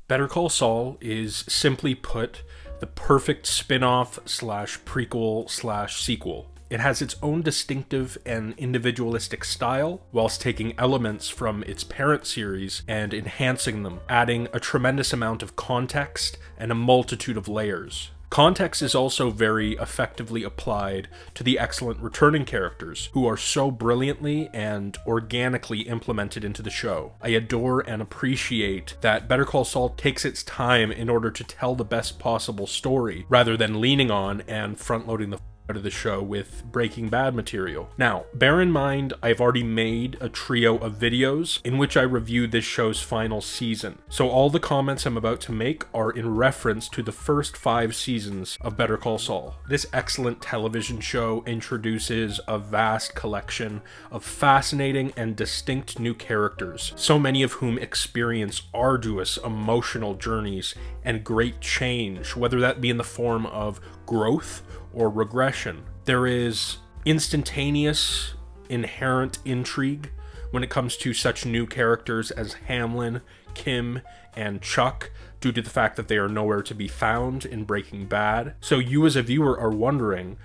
Better Call Saul is, simply put, the perfect spin-off slash prequel slash sequel. It has its own distinctive and individualistic style, whilst taking elements from its parent series and enhancing them, adding a tremendous amount of context and a multitude of layers. Context is also very effectively applied to the excellent returning characters, who are so brilliantly and organically implemented into the show. I adore and appreciate that Better Call Saul takes its time in order to tell the best possible story, rather than leaning on and front-loading the out of the show with Breaking Bad material. Now, bear in mind, I've already made a trio of videos in which I review this show's final season. So all the comments I'm about to make are in reference to the first 5 seasons of Better Call Saul. This excellent television show introduces a vast collection of fascinating and distinct new characters, so many of whom experience arduous emotional journeys and great change, whether that be in the form of growth or regression. There is instantaneous, inherent intrigue when it comes to such new characters as Hamlin, Kim, and Chuck, due to the fact that they are nowhere to be found in Breaking Bad. So you as a viewer are wondering,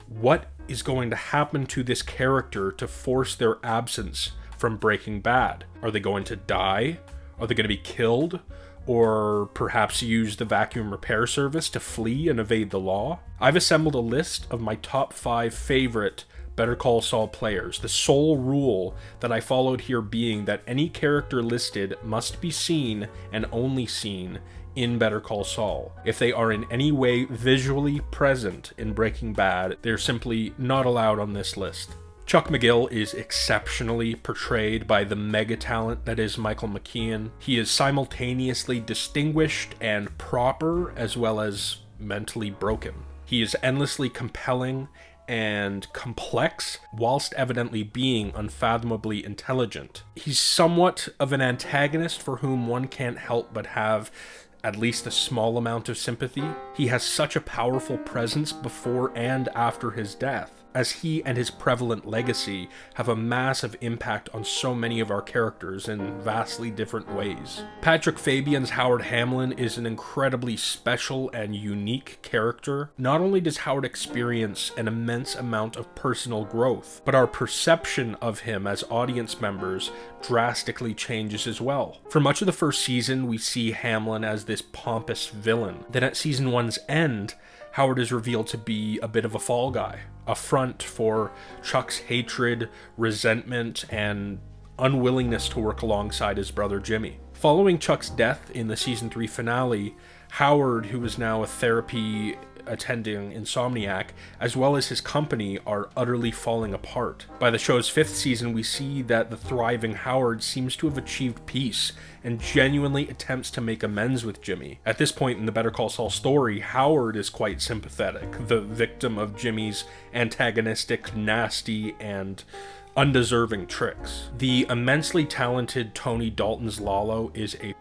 what is going to happen to this character to force their absence from Breaking Bad? Are they going to die? Are they going to be killed? Or perhaps use the vacuum repair service to flee and evade the law? I've assembled a list of my top 5 favorite Better Call Saul players, the sole rule that I followed here being that any character listed must be seen and only seen in Better Call Saul. If they are in any way visually present in Breaking Bad, they're simply not allowed on this list. Chuck McGill is exceptionally portrayed by the mega talent that is Michael McKean. He is simultaneously distinguished and proper, as well as mentally broken. He is endlessly compelling and complex, whilst evidently being unfathomably intelligent. He's somewhat of an antagonist for whom one can't help but have at least a small amount of sympathy. He has such a powerful presence before and after his death, as he and his prevalent legacy have a massive impact on so many of our characters in vastly different ways. Patrick Fabian's Howard Hamlin is an incredibly special and unique character. Not only does Howard experience an immense amount of personal growth, but our perception of him as audience members drastically changes as well. For much of the first season, we see Hamlin as this pompous villain. Then at season 1's end, Howard is revealed to be a bit of a fall guy, a front for Chuck's hatred, resentment, and unwillingness to work alongside his brother Jimmy. Following Chuck's death in the season 3 finale, Howard, who is now a therapy attending insomniac, as well as his company, are utterly falling apart. By the show's 5th season, we see that the thriving Howard seems to have achieved peace and genuinely attempts to make amends with Jimmy. At this point in the Better Call Saul story, Howard is quite sympathetic, the victim of Jimmy's antagonistic, nasty, and undeserving tricks. The immensely talented Tony Dalton's Lalo is a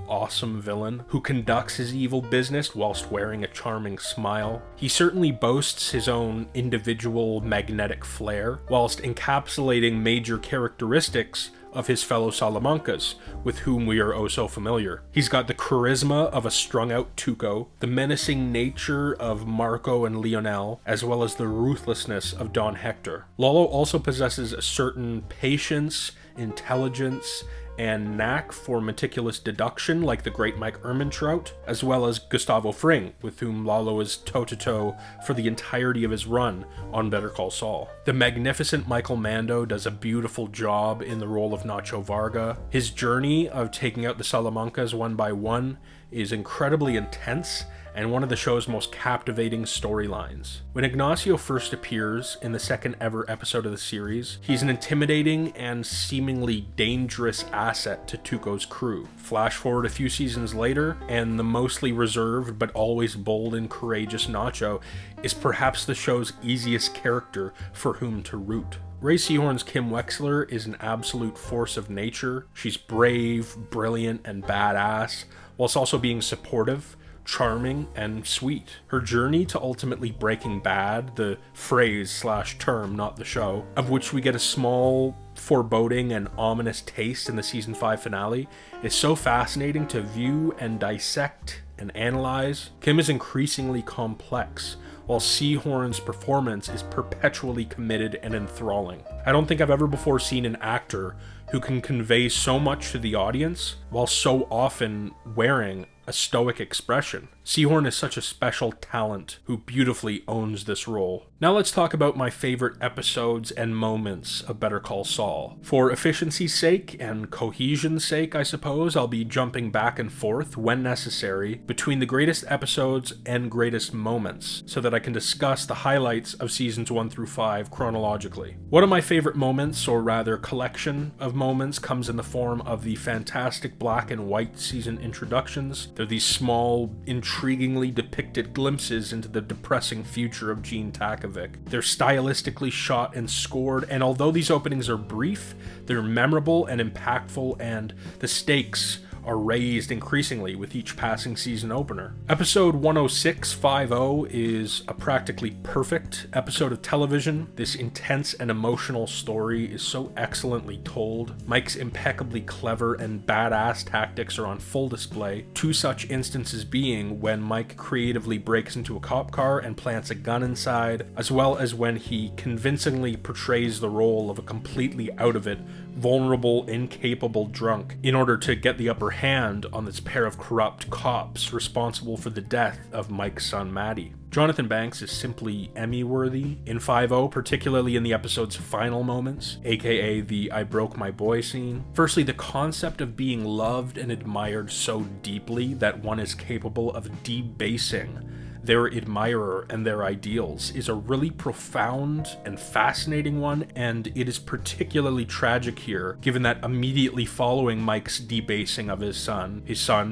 awesome villain who conducts his evil business whilst wearing a charming smile. He certainly boasts his own individual magnetic flair, whilst encapsulating major characteristics of his fellow Salamancas, with whom we are oh so familiar. He's got the charisma of a strung-out Tuco, the menacing nature of Marco and Lionel, as well as the ruthlessness of Don Hector. Lalo also possesses a certain patience, intelligence, and knack for meticulous deduction like the great Mike Ehrmantraut, as well as Gustavo Fring, with whom Lalo is toe-to-toe for the entirety of his run on Better Call Saul. The magnificent Michael Mando does a beautiful job in the role of Nacho Varga. His journey of taking out the Salamancas one by one is incredibly intense and one of the show's most captivating storylines. When Ignacio first appears in the second ever episode of the series, he's an intimidating and seemingly dangerous asset to Tuco's crew. Flash forward a few seasons later, and the mostly reserved but always bold and courageous Nacho is perhaps the show's easiest character for whom to root. Ray Seahorn's Kim Wexler is an absolute force of nature. She's brave, brilliant, and badass, whilst also being supportive, charming, and sweet. Her journey to ultimately breaking bad, the phrase/term, not the show, of which we get a small foreboding and ominous taste in the season 5 finale, is so fascinating to view and dissect and analyze. Kim is increasingly complex, while Seahorn's performance is perpetually committed and enthralling. I don't think I've ever before seen an actor who can convey so much to the audience while so often wearing a stoic expression. Seahorn is such a special talent who beautifully owns this role. Now let's talk about my favorite episodes and moments of Better Call Saul. For efficiency's sake and cohesion's sake, I suppose, I'll be jumping back and forth when necessary between the greatest episodes and greatest moments so that I can discuss the highlights of seasons 1 through 5 chronologically. One of my favorite moments, or rather collection of moments, comes in the form of the fantastic black and white season introductions. They're these small, intriguingly depicted glimpses into the depressing future of Gene Takovic. They're stylistically shot and scored, and although these openings are brief, they're memorable and impactful, and the stakes are raised increasingly with each passing season opener. Episode 10650 is a practically perfect episode of television. This intense and emotional story is so excellently told. Mike's impeccably clever and badass tactics are on full display, two such instances being when Mike creatively breaks into a cop car and plants a gun inside, as well as when he convincingly portrays the role of a completely out of it, vulnerable, incapable drunk in order to get the upper hand on this pair of corrupt cops responsible for the death of Mike's son Matty. Jonathan Banks is simply Emmy-worthy in 5-0, particularly in the episode's final moments, aka the I broke my boy scene. Firstly, the concept of being loved and admired so deeply that one is capable of debasing their admirer and their ideals is a really profound and fascinating one, and it is particularly tragic here, given that immediately following Mike's debasing of his son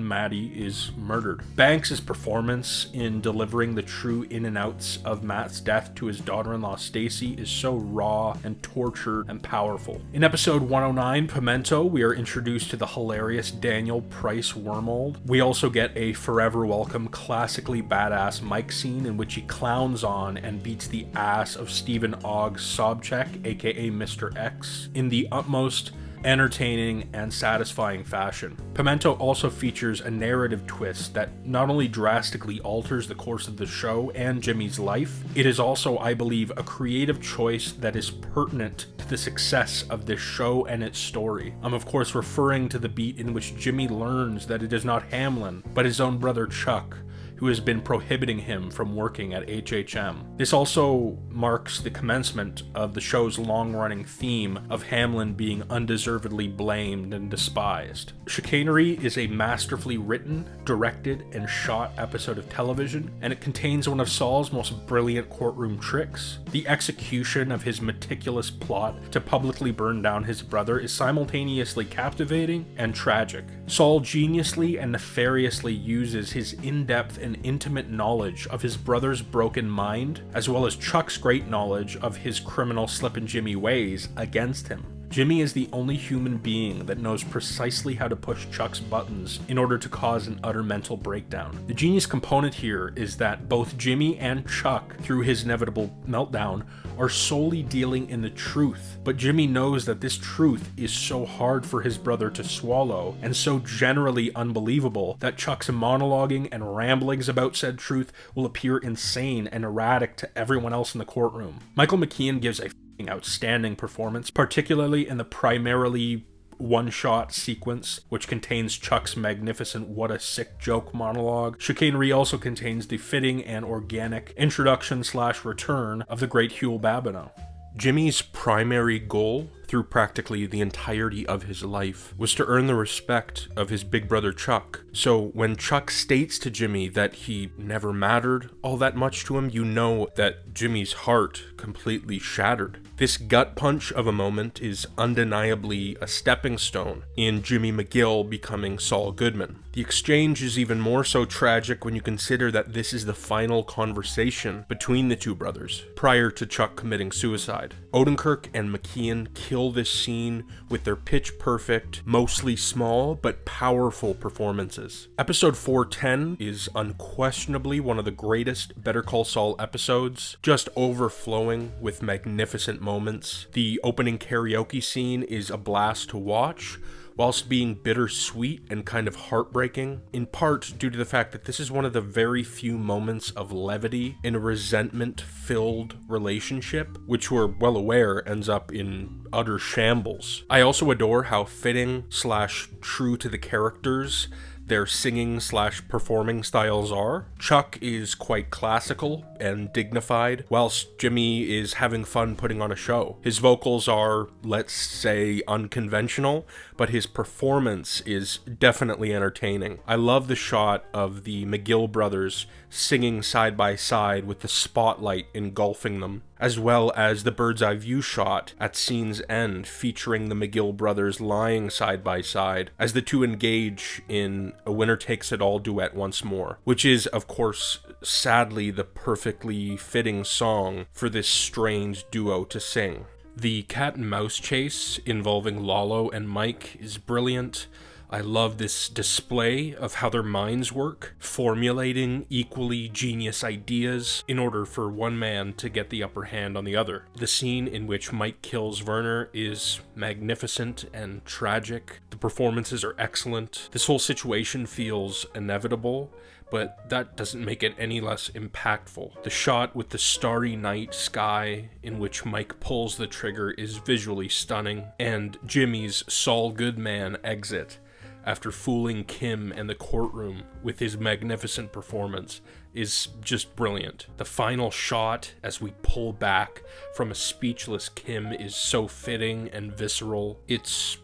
Matty is murdered. Banks' performance in delivering the true in and outs of Matt's death to his daughter-in-law Stacy is so raw and tortured and powerful. In episode 109, Pimento, we are introduced to the hilarious Daniel Price Wormold. We also get a forever welcome, classically badass Mike scene in which he clowns on and beats the ass of Stephen Ogg Sobchak, aka Mr. X, in the utmost entertaining and satisfying fashion. Pimento also features a narrative twist that not only drastically alters the course of the show and Jimmy's life, it is also, I believe, a creative choice that is pertinent to the success of this show and its story. I'm of course referring to the beat in which Jimmy learns that it is not Hamlin, but his own brother Chuck, who has been prohibiting him from working at HHM. This also marks the commencement of the show's long-running theme of Hamlin being undeservedly blamed and despised. Chicanery is a masterfully written, directed, and shot episode of television, and it contains one of Saul's most brilliant courtroom tricks. The execution of his meticulous plot to publicly burn down his brother is simultaneously captivating and tragic. Saul geniusly and nefariously uses his in-depth and intimate knowledge of his brother's broken mind, as well as Chuck's great knowledge of his criminal Slip and Jimmy ways, against him. Jimmy is the only human being that knows precisely how to push Chuck's buttons in order to cause an utter mental breakdown. The genius component here is that both Jimmy and Chuck, through his inevitable meltdown, are solely dealing in the truth, but Jimmy knows that this truth is so hard for his brother to swallow and so generally unbelievable that Chuck's monologuing and ramblings about said truth will appear insane and erratic to everyone else in the courtroom. Michael McKean gives a outstanding performance, particularly in the primarily one-shot sequence, which contains Chuck's magnificent "what a sick joke" monologue. Chicanery also contains the fitting and organic introduction/return of the great Huell Babineau. Jimmy's primary goal through practically the entirety of his life was to earn the respect of his big brother Chuck. So when Chuck states to Jimmy that he never mattered all that much to him, you know that Jimmy's heart completely shattered. This gut punch of a moment is undeniably a stepping stone in Jimmy McGill becoming Saul Goodman. The exchange is even more so tragic when you consider that this is the final conversation between the two brothers prior to Chuck committing suicide. Odenkirk and McKean kill kill this scene with their pitch-perfect, mostly small, but powerful performances. Episode 410 is unquestionably one of the greatest Better Call Saul episodes, just overflowing with magnificent moments. The opening karaoke scene is a blast to watch, whilst being bittersweet and kind of heartbreaking, in part due to the fact that this is one of the very few moments of levity in a resentment-filled relationship, which we're well aware ends up in utter shambles. I also adore how fitting / true to the characters their singing / performing styles are. Chuck is quite classical and dignified, whilst Jimmy is having fun putting on a show. His vocals are, let's say, unconventional, but his performance is definitely entertaining. I love the shot of the McGill brothers singing side by side with the spotlight engulfing them, as well as the bird's eye view shot at scene's end featuring the McGill brothers lying side by side as the two engage in A Winner Takes It All duet once more, which is, of course, sadly the perfectly fitting song for this strange duo to sing. The cat and mouse chase involving Lalo and Mike is brilliant. I love this display of how their minds work, formulating equally genius ideas in order for one man to get the upper hand on the other. The scene in which Mike kills Werner is magnificent and tragic. The performances are excellent. This whole situation feels inevitable, but that doesn't make it any less impactful. The shot with the starry night sky in which Mike pulls the trigger is visually stunning, and Jimmy's Saul Goodman exit after fooling Kim and the courtroom with his magnificent performance is just brilliant. The final shot as we pull back from a speechless Kim is so fitting and visceral. It's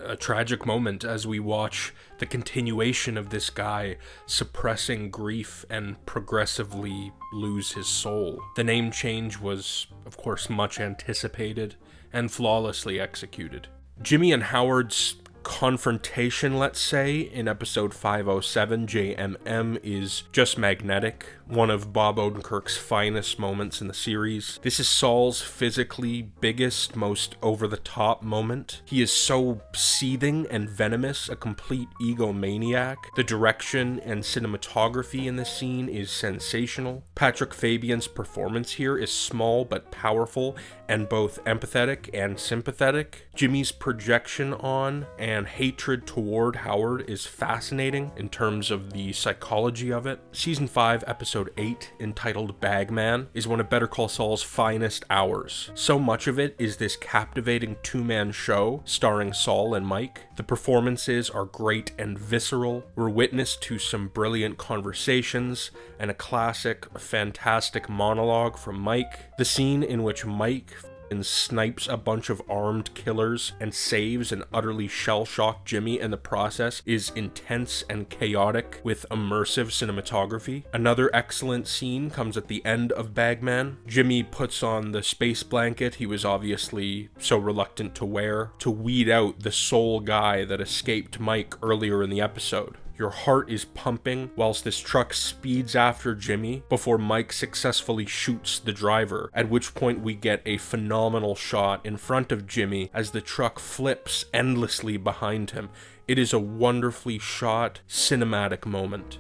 a tragic moment as we watch the continuation of this guy suppressing grief and progressively lose his soul. The name change was, of course, much anticipated and flawlessly executed. Jimmy and Howard's confrontation, let's say, in episode 507, JMM, is just magnetic. One of Bob Odenkirk's finest moments in the series. This is Saul's physically biggest, most over-the-top moment. He is so seething and venomous, a complete egomaniac. The direction and cinematography in this scene is sensational. Patrick Fabian's performance here is small but powerful and both empathetic and sympathetic. Jimmy's projection on and hatred toward Howard is fascinating in terms of the psychology of it. Season 5, episode 8, entitled Bagman, is one of Better Call Saul's finest hours. So much of it is this captivating two-man show starring Saul and Mike. The performances are great and visceral. We're witness to some brilliant conversations and a classic, fantastic monologue from Mike. The scene in which Mike and snipes a bunch of armed killers and saves an utterly shell-shocked Jimmy in the process is intense and chaotic with immersive cinematography. Another excellent scene comes at the end of Bagman. Jimmy puts on the space blanket he was obviously so reluctant to wear to weed out the sole guy that escaped Mike earlier in the episode. Your heart is pumping whilst this truck speeds after Jimmy before Mike successfully shoots the driver, at which point we get a phenomenal shot in front of Jimmy as the truck flips endlessly behind him. It is a wonderfully shot, cinematic moment.